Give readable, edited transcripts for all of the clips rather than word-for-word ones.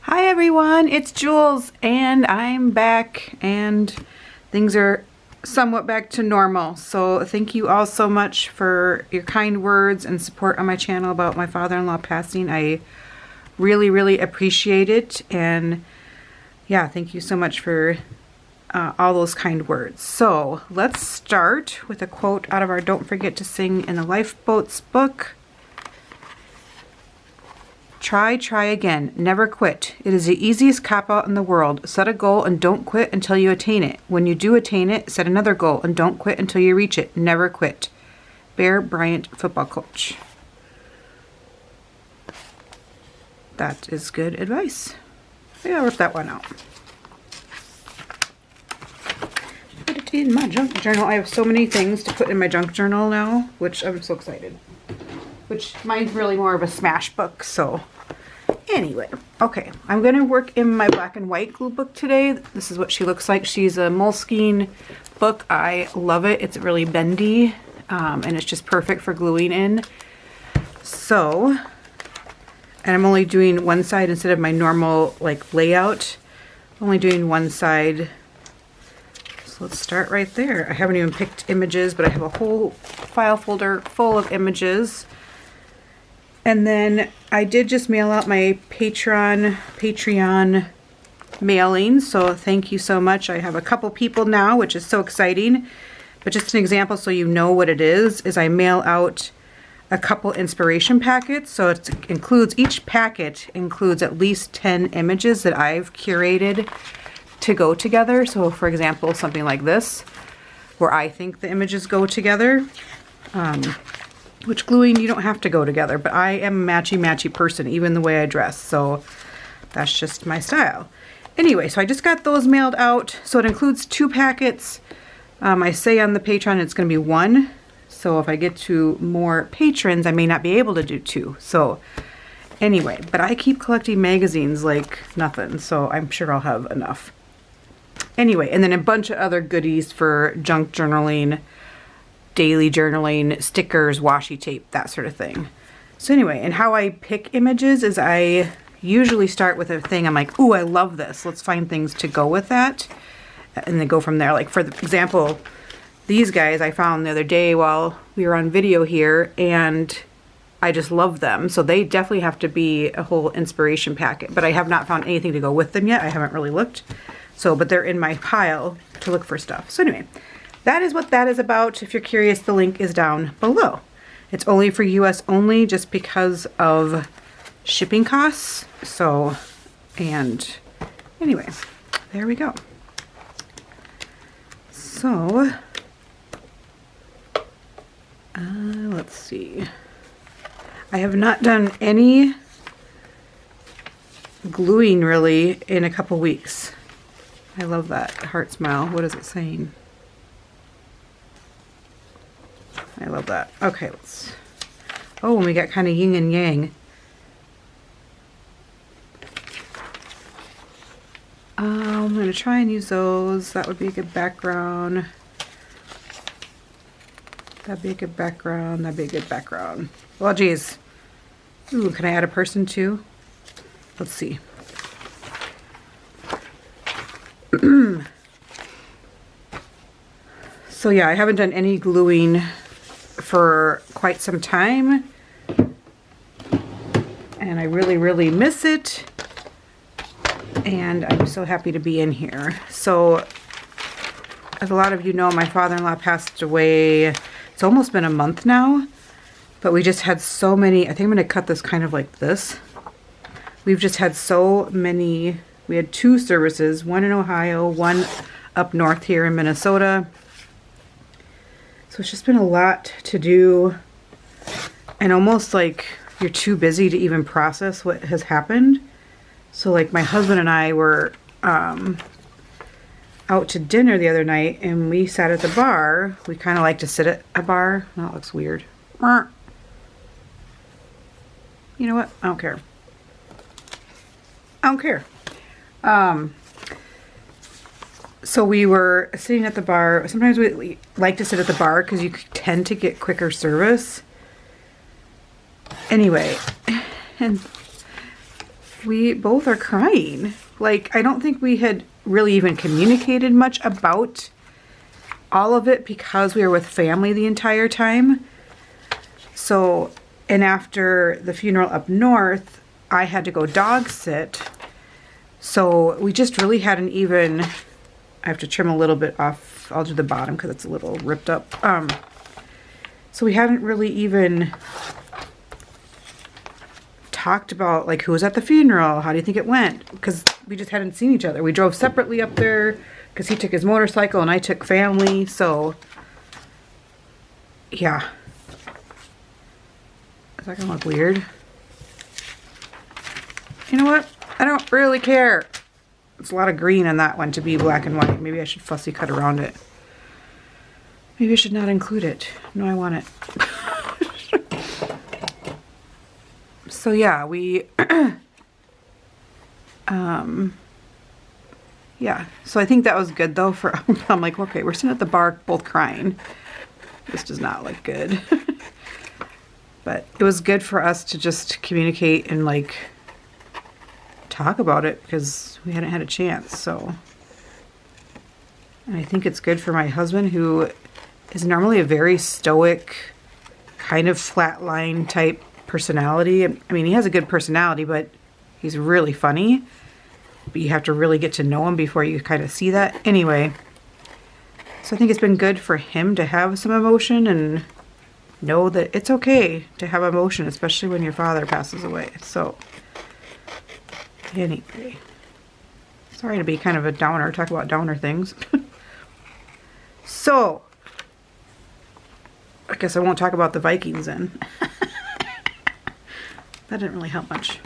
Hi everyone, it's Jules and I'm back and things are somewhat back to normal. So thank you all so much for your kind words and support on my channel about my father-in-law passing. I really appreciate it, and yeah, thank you so much for all those kind words. So let's start with a quote out of our Don't Forget to Sing in the Lifeboats book. Try again. Never quit. It is the easiest cop-out in the world. Set a goal and don't quit until you attain it. When you do attain it, set another goal and don't quit until you reach it. Never quit. Bear Bryant, football coach. That is good advice. Yeah, I'll rip that one out. Put it in my junk journal. I have so many things to put in my junk journal now, which I'm so excited. Which mine's really more of a smash book, so anyway, okay, I'm going to work in my black and white glue book today. This is what she looks like. She's a Moleskine book. I love it. It's really bendy, and it's just perfect for gluing in. So, and I'm only doing one side instead of my normal like layout. I'm only doing one side. So let's start right there. I haven't even picked images, but I have a whole file folder full of images. And then I did just mail out my Patreon mailing, so thank you so much. I have a couple people now, which is so exciting. But just an example so you know what it is I mail out a couple inspiration packets. So it includes, each packet includes at least 10 images that I've curated to go together. So for example, something like this, where I think the images go together. Which gluing, you don't have to go together, but I am a matchy person, even the way I dress, so that's just my style. Anyway, so I just got those mailed out, so it includes 2 packets. I say on the Patreon it's going to be 1, so if I get to more patrons, I may not be able to do 2. So anyway, but I keep collecting magazines like nothing, so I'm sure I'll have enough. Anyway, and then a bunch of other goodies for junk journaling, daily journaling, stickers, washi tape, that sort of thing. So anyway, and how I pick images is I usually start with a thing. I'm like, ooh, I love this. Let's find things to go with that. And then go from there. Like for example, these guys I found the other day while we were on video here, and I just love them. So they definitely have to be a whole inspiration packet, but I have not found anything to go with them yet. I haven't really looked. So, but they're in my pile to look for stuff. So anyway, that is what that is about. If you're curious, the link is down below. It's only for US only just because of shipping costs. So, and anyway, there we go. So, let's see. I have not done any gluing really in a couple weeks. I love that heart smile. What is it saying? I love that. Okay, let's... Oh, and we got kind of yin and yang. I'm going to try and use those. That would be a good background. That'd be a good background. That'd be a good background. Well, geez. Ooh, can I add a person too? Let's see. So yeah, I haven't done any gluing for quite some time, and I really miss it, and I'm so happy to be in here. So as a lot of you know, my father-in-law passed away. It's almost been a month now, but we just had so many. I think I'm going to cut this kind of like this. We've just had so many. We had 2 services, one in Ohio, one up north here in Minnesota. So it's just been a lot to do, and almost like you're too busy to even process what has happened. So like my husband and I were out to dinner the other night, and we sat at the bar. We kind of like to sit at a bar. Oh, that looks weird. You know what? I don't care. I don't care. So we were sitting at the bar. Sometimes we like to sit at the bar because you tend to get quicker service. Anyway, and we both are crying. Like, I don't think we had really even communicated much about all of it because we were with family the entire time. So, and after the funeral up north, I had to go dog sit. So we just really hadn't even, I have to trim a little bit off, I'll do the bottom because it's a little ripped up. So we hadn't really even talked about like who was at the funeral, how do you think it went? Because we just hadn't seen each other. We drove separately up there because he took his motorcycle and I took family. So yeah. Is that gonna look weird? You know what? I don't really care. It's a lot of green in that one to be black and white. Maybe I should fussy cut around it. Maybe I should not include it. No, I want it. So yeah, we, yeah. So I think that was good though for, I'm like, okay, we're sitting at the bar both crying. This does not look good. But it was good for us to just communicate and like talk about it because we hadn't had a chance. So, and I think it's good for my husband, who is normally a very stoic, kind of flatline type personality. I mean, he has a good personality, but he's really funny. But you have to really get to know him before you kind of see that. Anyway, so I think it's been good for him to have some emotion and know that it's okay to have emotion, especially when your father passes away. So, anyway, sorry to be kind of a downer, talk about downer things. So, I guess I won't talk about the Vikings then. That didn't really help much.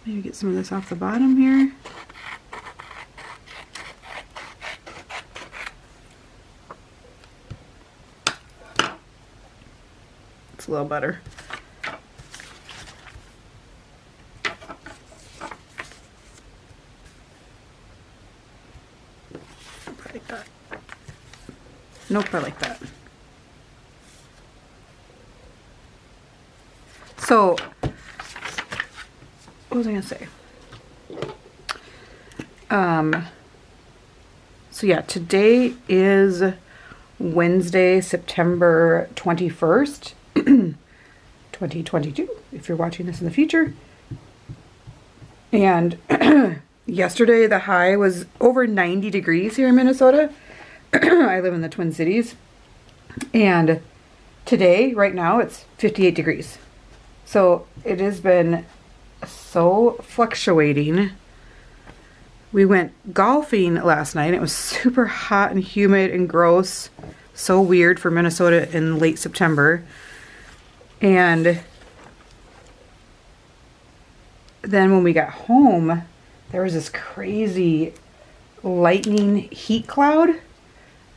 Maybe get some of this off the bottom here. It's a little better. Like that. Nope, I like that. So, what was I gonna say? So yeah, today is Wednesday, September 21st, 2022, if you're watching this in the future. And yesterday the high was over 90 degrees here in Minnesota. I live in the Twin Cities. And today, right now, it's 58 degrees. So it has been so fluctuating. We went golfing last night. It was super hot and humid and gross. So weird for Minnesota in late September. And then when we got home, there was this crazy lightning heat cloud.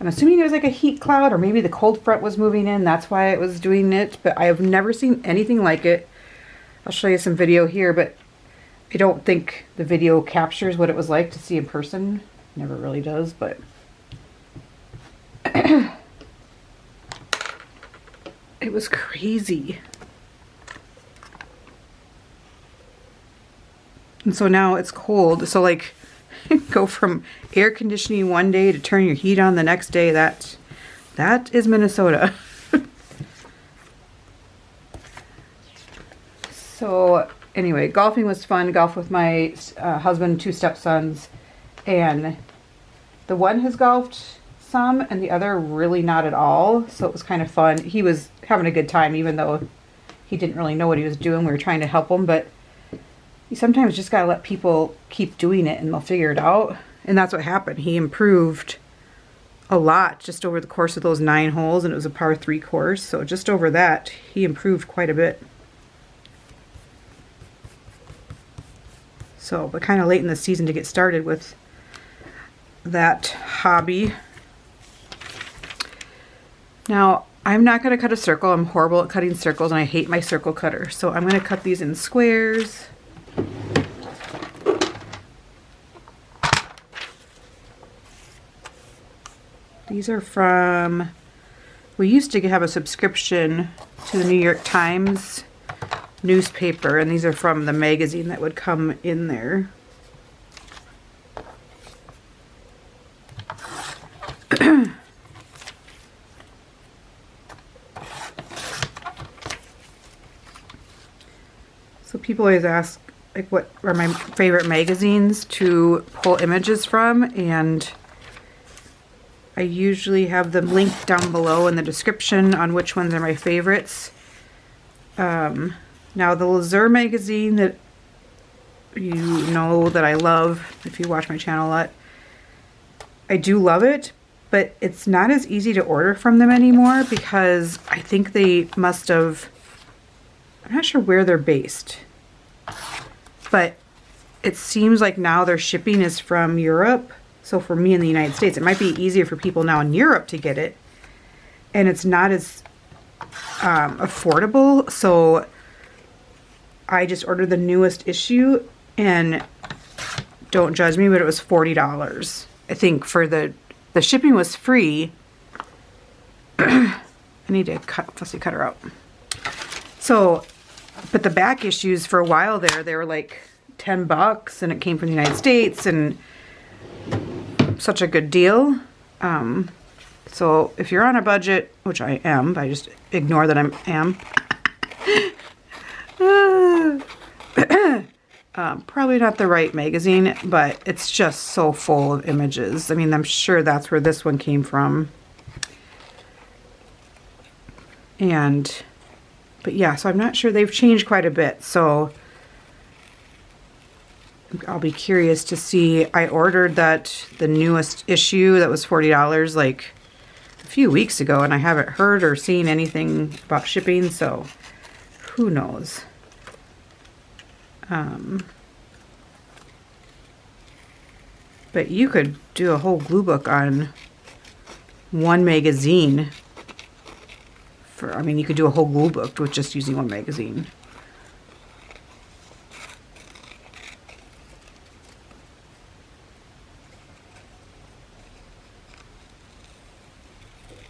I'm assuming it was like a heat cloud, or maybe the cold front was moving in. That's why it was doing it. But I have never seen anything like it. I'll show you some video here, but I don't think the video captures what it was like to see in person. Never really does, but it was crazy. And so now it's cold. So like, go from air conditioning one day to turn your heat on the next day. That is Minnesota. So anyway, golfing was fun. Golf with my husband, 2 stepsons, and the one has golfed some and the other really not at all. So it was kind of fun. He was having a good time, even though he didn't really know what he was doing. We were trying to help him, but you sometimes just gotta let people keep doing it and they'll figure it out. And that's what happened. He improved a lot just over the course of those 9 holes, and it was a par 3 course. So just over that, he improved quite a bit. So, but kind of late in the season to get started with that hobby. Now, I'm not going to cut a circle. I'm horrible at cutting circles and I hate my circle cutter. So I'm going to cut these in squares. These are from, we used to have a subscription to the New York Times newspaper, and these are from the magazine that would come in there. So people always ask, like, what are my favorite magazines to pull images from, and I usually have them linked down below in the description on which ones are my favorites. Now the Lurzer magazine that you know that I love, if you watch my channel a lot, I do love it, but it's not as easy to order from them anymore because I think they must have, I'm not sure where they're based, but it seems like now their shipping is from Europe. So for me in the United States, it might be easier for people now in Europe to get it, and it's not as affordable. So I just ordered the newest issue, and don't judge me, but it was $40. I think for the shipping was free. I need to cut her out. So, but the back issues for a while there, they were like $10, and it came from the United States, and such a good deal. So if you're on a budget, which I am, but I just ignore that I am. Probably not the right magazine, but it's just so full of images. I mean, I'm sure that's where this one came from. But yeah, so I'm not sure, they've changed quite a bit. So I'll be curious to see. I ordered the newest issue that was $40 like a few weeks ago, and I haven't heard or seen anything about shipping, so who knows. But you could do a whole glue book on one magazine. I mean, you could do a whole glue book with just using one magazine.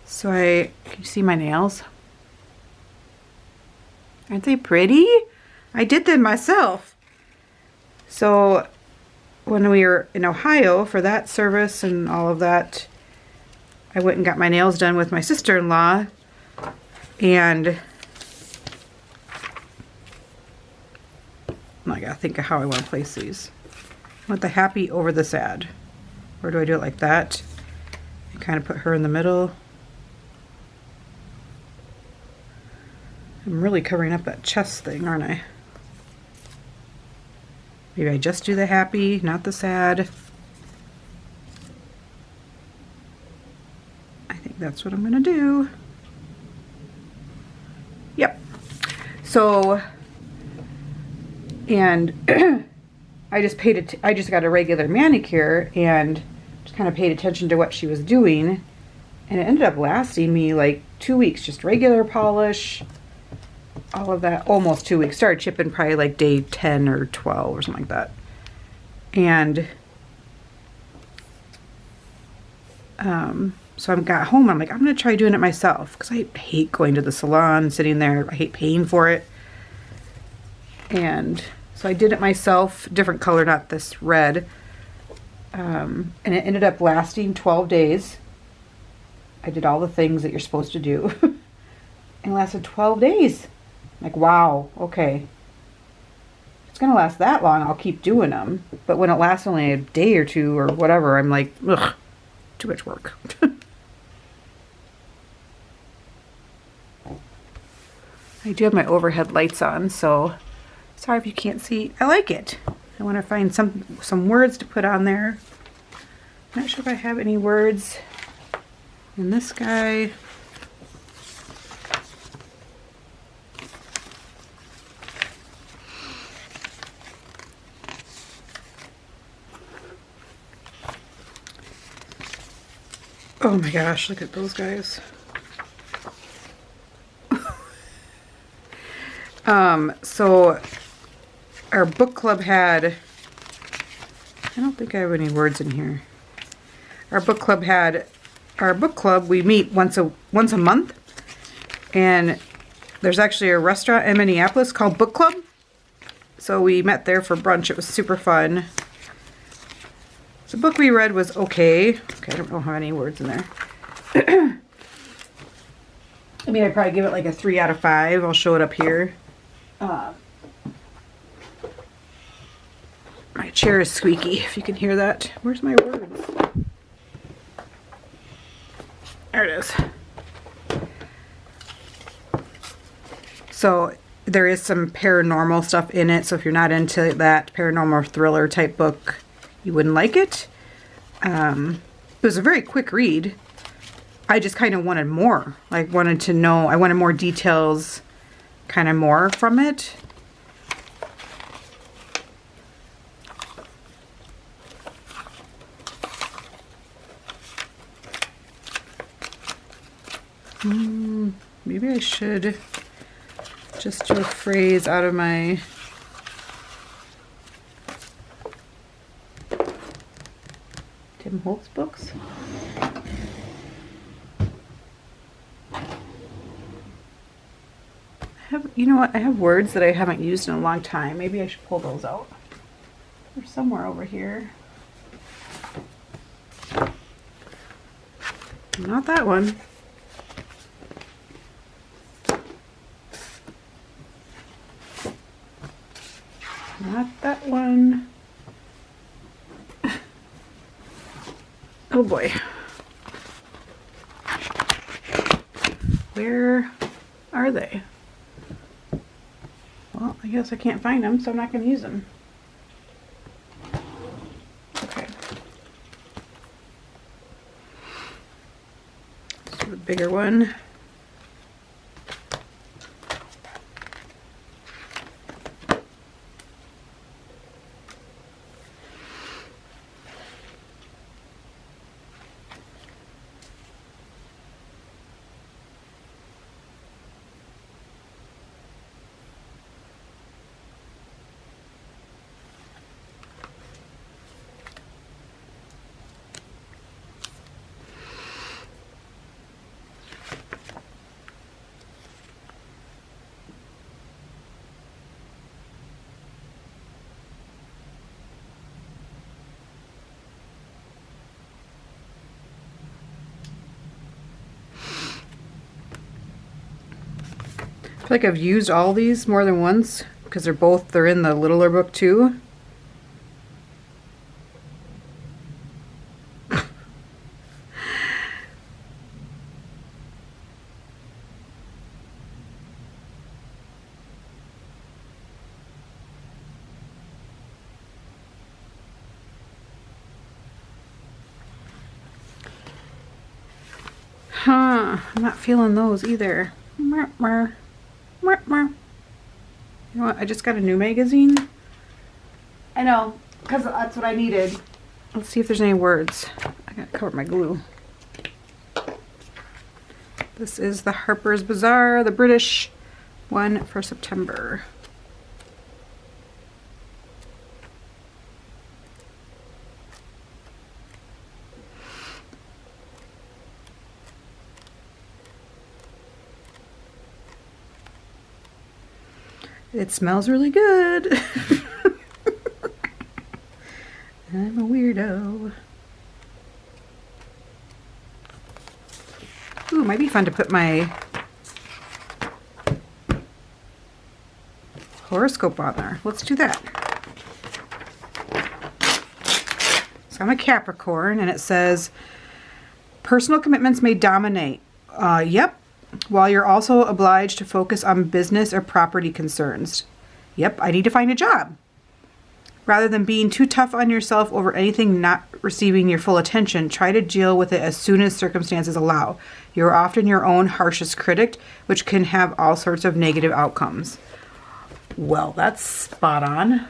So can you see my nails? Aren't they pretty? I did them myself. So when we were in Ohio for that service and all of that, I went and got my nails done with my sister-in-law, and I gotta think of how I want to place these. I want the happy over the sad. Or do I do it like that? And kind of put her in the middle. I'm really covering up that chest thing, aren't I? Maybe I just do the happy, not the sad. I think that's what I'm gonna do. Yep. So, and I just got a regular manicure and just kind of paid attention to what she was doing, and it ended up lasting me like 2 weeks, just regular polish. All of that, almost 2 weeks. Started chipping probably like day 10 or 12 or something like that. And so I got home, I'm like, I'm gonna try doing it myself, because I hate going to the salon, sitting there. I hate paying for it. And so I did it myself, different color, not this red. And it ended up lasting 12 days. I did all the things that you're supposed to do. And it lasted 12 days. Like, wow, okay. If it's gonna last that long, I'll keep doing them. But when it lasts only a day or two or whatever, I'm like, ugh, too much work. I do have my overhead lights on, so sorry if you can't see. I like it. I want to find some words to put on there. Not sure if I have any words in this guy. Oh my gosh, look at those guys. So our book club had, I don't think I have any words in here. Our book club, we meet once a month, and There's actually a restaurant in Minneapolis called Book Club. So we met there for brunch. It was super fun. The book we read was okay. Okay, I don't know how many words in there. I mean, I'd probably give it like a 3 out of 5. I'll show it up here. My chair is squeaky, if you can hear that. Where's my words? There it is. So there is some paranormal stuff in it. So if you're not into that paranormal thriller type book, you wouldn't like it. It was a very quick read. I just kind of wanted more. Like, wanted to know, I wanted more details, kind of more from it. Maybe I should just do a phrase out of my Tim Holtz books. You know what? I have words that I haven't used in a long time. Maybe I should pull those out. They're somewhere over here. Not that one. Not that one. Oh boy. Where are they? Well, I guess I can't find them, so I'm not going to use them. Okay. So the bigger one. I feel like I've used all these more than once because they're in the littler book too. I'm not feeling those either. You know what? I just got a new magazine. I know, because that's what I needed. Let's see if there's any words. I gotta cover my glue. This is the Harpers Bazaar, the British one for September. It smells really good. I'm a weirdo. Ooh, might be fun to put my horoscope on there. Let's do that. So I'm a Capricorn, and it says, personal commitments may dominate. Yep. While you're also obliged to focus on business or property concerns. Yep, I need to find a job. Rather than being too tough on yourself over anything not receiving your full attention, try to deal with it as soon as circumstances allow. You're often your own harshest critic, which can have all sorts of negative outcomes. Well, that's spot on.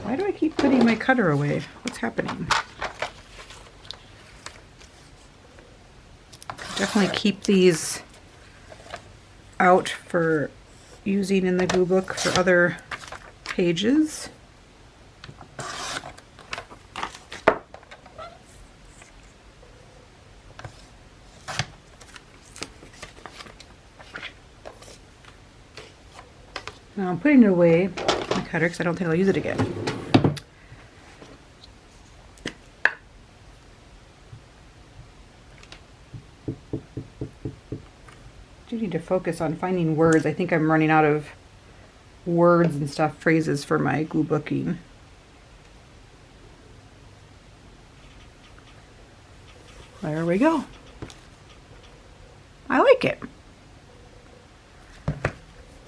Why do I keep putting my cutter away? What's happening? Definitely keep these out for using in the glue book for other pages. Now I'm putting it away, my cutter, because I don't think I'll use it again. I do need to focus on finding words. I think I'm running out of words and stuff, phrases for my glue booking. There we go. I like it.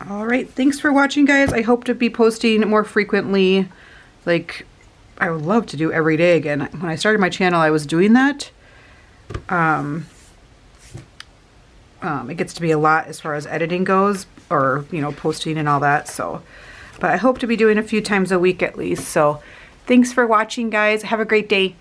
All right, thanks for watching, guys. I hope to be posting more frequently. Like, I would love to do every day again. When I started my channel, I was doing that. It gets to be a lot as far as editing goes, or, you know, posting and all that. So, but I hope to be doing a few times a week at least. So, thanks for watching, guys. Have a great day.